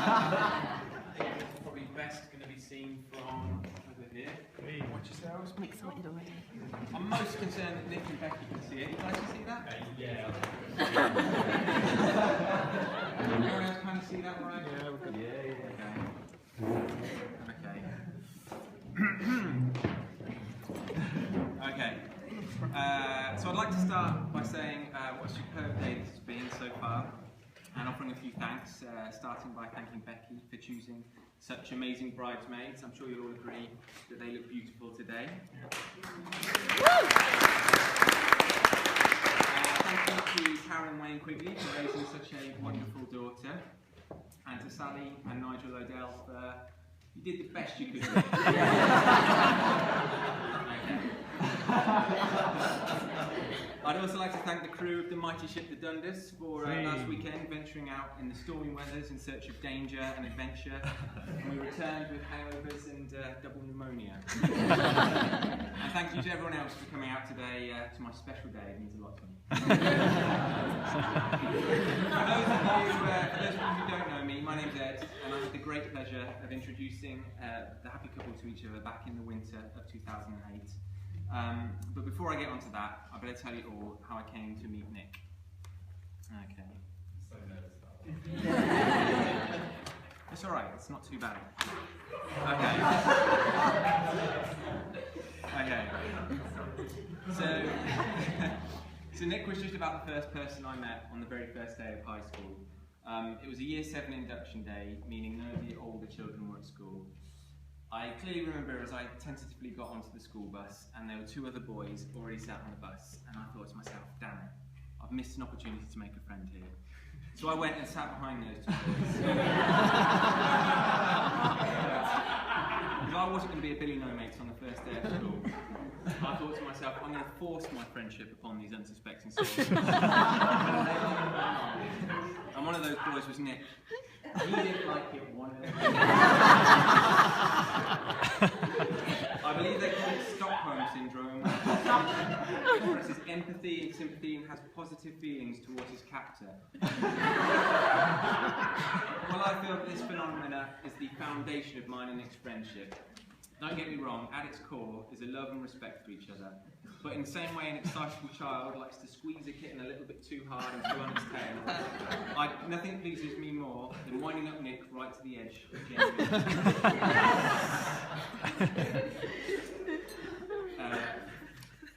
think it's probably best going to be seen from over here. Watch yourselves. I'm excited already. I'm most concerned that Nick and Becky can see it. You guys can see that? Yeah. Everyone else kind of see that, right? Yeah, we're good. Okay. So I'd like to start by saying what a superb day this has been so far, and offering a few thanks, starting by thanking Becky for choosing such amazing bridesmaids. I'm sure you'll all agree that they look beautiful today. Thank you to Karen Wayne Quigley for raising such a wonderful daughter, and to Sally and Nigel Odell for you did the best you could do. I'd also like to thank the crew of the mighty ship the Dundas for last weekend venturing out in the stormy weathers in search of danger and adventure, and we returned with hangovers and double pneumonia. And thank you to everyone else for coming out today to my special day. It means a lot to me. For those of you who don't know me, my name's Ed, and I had the great pleasure of introducing the happy couple to each other back in the winter of 2008. But before I get onto that, I better tell you all how I came to meet Nick. Okay. So nervous. It's alright, it's not too bad. Okay. Okay. So Nick was just about the first person I met on the very first day of high school. It was a Year 7 induction day, meaning none of the older children were at school. I clearly remember as I tentatively got onto the school bus and there were two other boys already sat on the bus, and I thought to myself, damn it, I've missed an opportunity to make a friend here. So I went and sat behind those two boys. Because I wasn't going to be a Billy No Mates on the first day of school. I thought to myself, I'm going to force my friendship upon these unsuspecting soldiers. And one of those boys was Nick. He didn't like it one bit. I believe they call it Stockholm Syndrome. He expresses empathy and sympathy and has positive feelings towards his captor. Well, I feel that this phenomena is the foundation of mine and Nick's friendship. Don't get me wrong, at its core is a love and respect for each other. But in the same way an excitable child likes to squeeze a kitten a little bit too hard and pull on its tail, nothing pleases me more than winding up Nick right to the edge of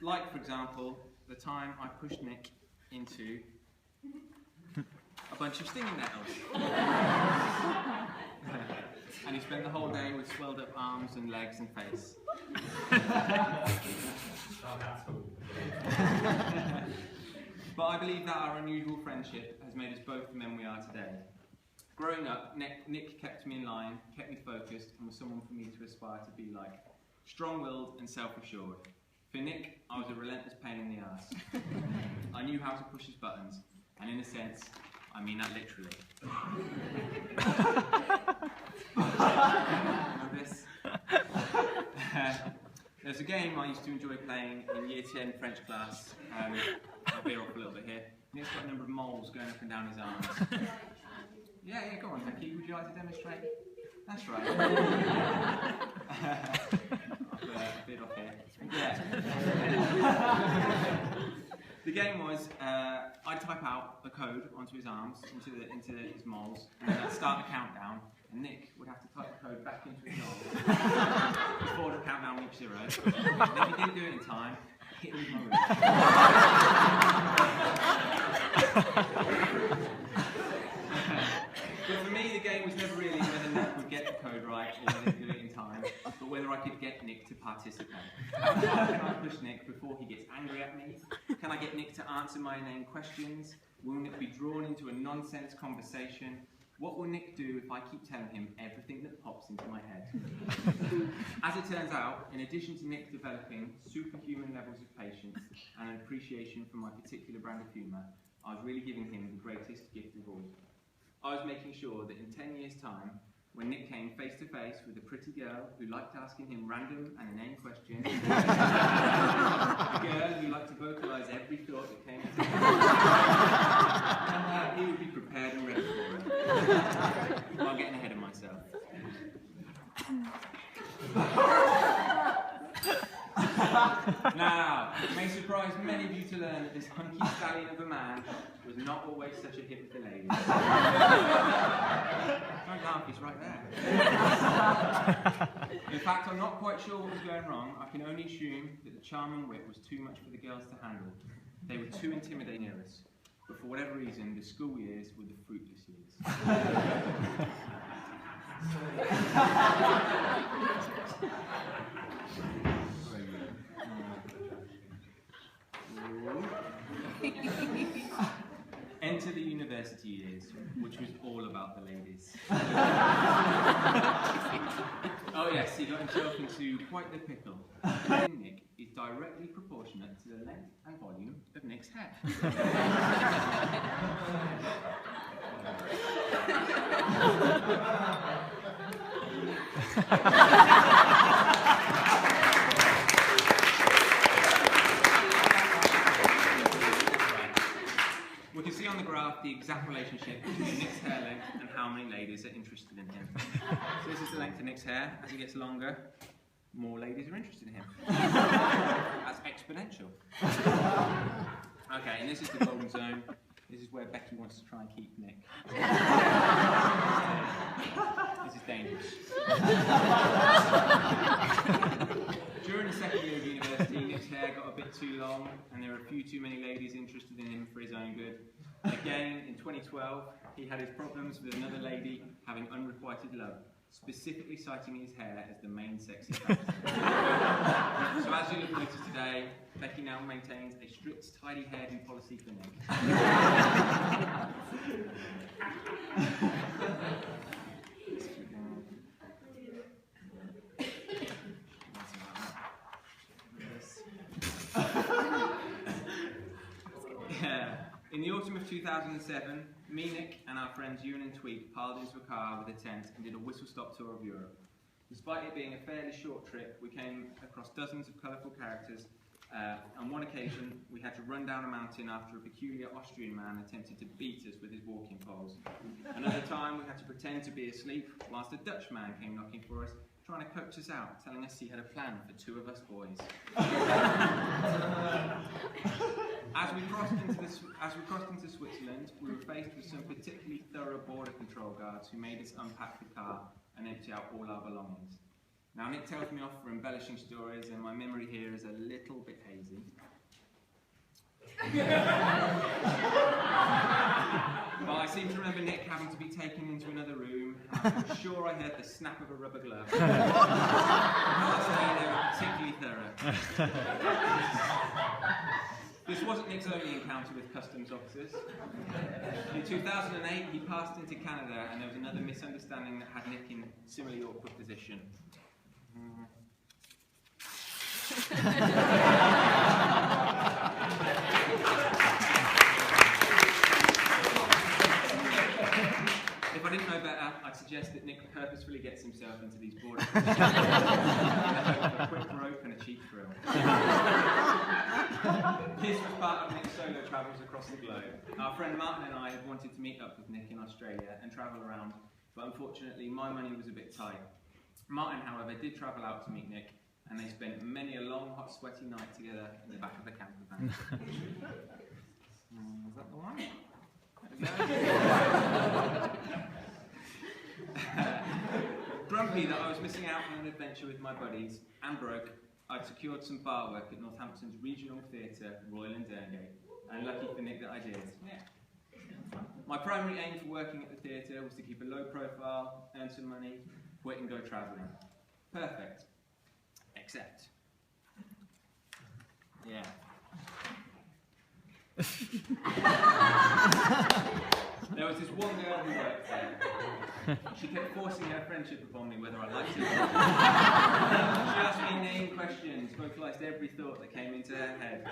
like, for example, the time I pushed Nick into a bunch of stinging nettles. And he spent the whole day with swelled up arms and legs and face. But I believe that our unusual friendship has made us both the men we are today. Growing up, Nick kept me in line, kept me focused, and was someone for me to aspire to be like. Strong-willed and self-assured. For Nick, I was a relentless pain in the ass. I knew how to push his buttons, and in a sense, I mean that literally. This. There's a game I used to enjoy playing in Year 10 French class. I'll veer off a little bit here. Nick's got a number of moles going up and down his arms. Yeah, go on, Becky. Would you like to demonstrate? That's right. I'll veer off here. Yeah. The game was, I'd type out a code onto his arms, into his moles, and then I'd start a countdown, and Nick would have to type the code back into his moles before the countdown reached 0. And if he didn't do it in time, hit him with my But for me, the game was never really whether Nick would get the code right or whether he'd do it in time, but whether I could get Nick to participate. How can I push Nick before he gets angry at me? Can I get Nick to answer my inane questions? Will Nick be drawn into a nonsense conversation? What will Nick do if I keep telling him everything that pops into my head? As it turns out, in addition to Nick developing superhuman levels of patience and an appreciation for my particular brand of humour, I was really giving him the greatest gift of all. I was making sure that in 10 years' time, when Nick came face to face with a pretty girl who liked asking him random and inane questions, a girl who liked to vocalise every thought that came into his head, he would be prepared and ready for it. I'm getting ahead Now, it may surprise many of you to learn that this hunky stallion of a man was not always such a hit with the ladies. Don't laugh, he's right there. In fact, I'm not quite sure what was going wrong. I can only assume that the charming wit was too much for the girls to handle. They were too intimidating near us. But for whatever reason, the school years were the fruitless years. Enter the university years, which was all about the ladies. Oh yes, he got himself into quite the pickle. Nick is directly proportionate to the length and volume of Nick's hair. We can see on the graph the exact relationship between Nick's hair length and how many ladies are interested in him. So this is the length of Nick's hair. As he gets longer, more ladies are interested in him. That's exponential. Okay, and this is the golden zone. This is where Becky wants to try and keep Nick. This is dangerous. During the second year of university, Nick's hair got a bit too long, and there were a few too many ladies interested in him for his own good. Again, in 2012, he had his problems with another lady having unrequited love, specifically citing his hair as the main sexy factor. So as you'll have noticed today, Becky now maintains a strict tidy hairdo policy for Nick. In the autumn of 2007, me, Nick, and our friends Ewan and Tweet piled into a car with a tent and did a whistle-stop tour of Europe. Despite it being a fairly short trip, we came across dozens of colourful characters. On one occasion, we had to run down a mountain after a peculiar Austrian man attempted to beat us with his walking poles. Another time, we had to pretend to be asleep whilst a Dutch man came knocking for us, trying to coax us out, telling us he had a plan for two of us boys. As we crossed into Switzerland, we were faced with some particularly thorough border control guards who made us unpack the car and empty out all our belongings. Now, Nick tells me off for embellishing stories, and my memory here is a little bit hazy. But I seem to remember Nick having to be taken into another room. I'm sure I heard the snap of a rubber glove. I'll say they were particularly thorough. This wasn't Nick's only encounter with customs officers. In 2008, he passed into Canada, and there was another misunderstanding that had Nick in a similarly awkward position. If I didn't know better, I'd suggest that Nick purposefully gets himself into these border positions a quick rope and a cheap thrill. This was part of Nick's solo travels across the globe. Our friend Martin and I had wanted to meet up with Nick in Australia and travel around, but unfortunately my money was a bit tight. Martin, however, did travel out to meet Nick, and they spent many a long, hot, sweaty night together in the back of the camper van. Is that the one? Grumpy that I was missing out on an adventure with my buddies, and broke, I'd secured some bar work at Northampton's regional theatre, Royal and Durngate, and lucky for Nick that I did. Yeah. My primary aim for working at the theatre was to keep a low profile, earn some money, quit and go travelling. Perfect. Except. Yeah. There was this one girl who worked there. She kept forcing her friendship upon me whether I liked it or not. She asked me inane questions, vocalised every thought that came into her head.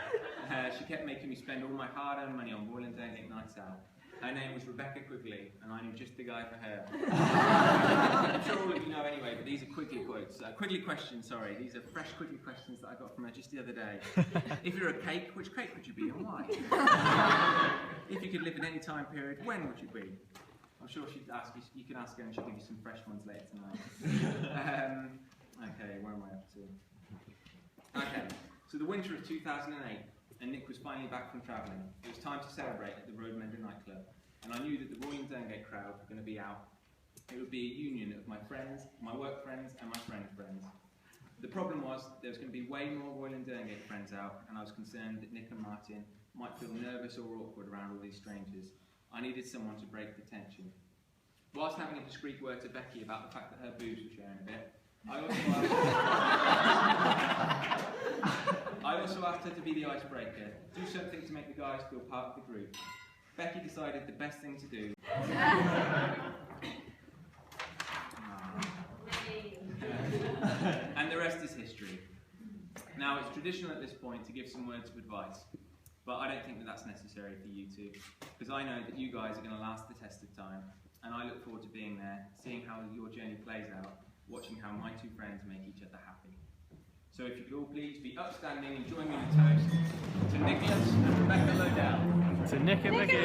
She kept making me spend all my hard-earned money on Royal and Durngate nights out. Her name was Rebecca Quigley, and I knew just the guy for her. I'm sure all of you know anyway, but these are Quigley quotes. Quigley questions, sorry. These are fresh Quigley questions that I got from her just the other day. If you're a cake, which cake would you be and why? If you could live in any time period, when would you be? I'm sure she'd ask you can ask her and she'll give you some fresh ones later tonight. Okay, where am I up to? Okay, so the winter of 2008, and Nick was finally back from travelling. It was time to celebrate at the Roadmender nightclub, and I knew that the Royal and Dungate crowd were going to be out. It would be a union of my friends, my work friends, and my friends' friends. The problem was there was going to be way more Royal and Dungate friends out, and I was concerned that Nick and Martin might feel nervous or awkward around all these strangers. I needed someone to break the tension. Whilst having a discreet word to Becky about the fact that her boobs were showing a bit, I also asked her to be the icebreaker, do something to make the guys feel part of the group. Becky decided the best thing to do. And the rest is history. Now, it's traditional at this point to give some words of advice, but I don't think that that's necessary for you two, because I know that you guys are going to last the test of time, and I look forward to being there, seeing how your journey plays out, watching how my two friends make each other happy. So if you could all please be upstanding and join me in a toast to Nicholas and Rebecca Lodell. To Nick and Becky.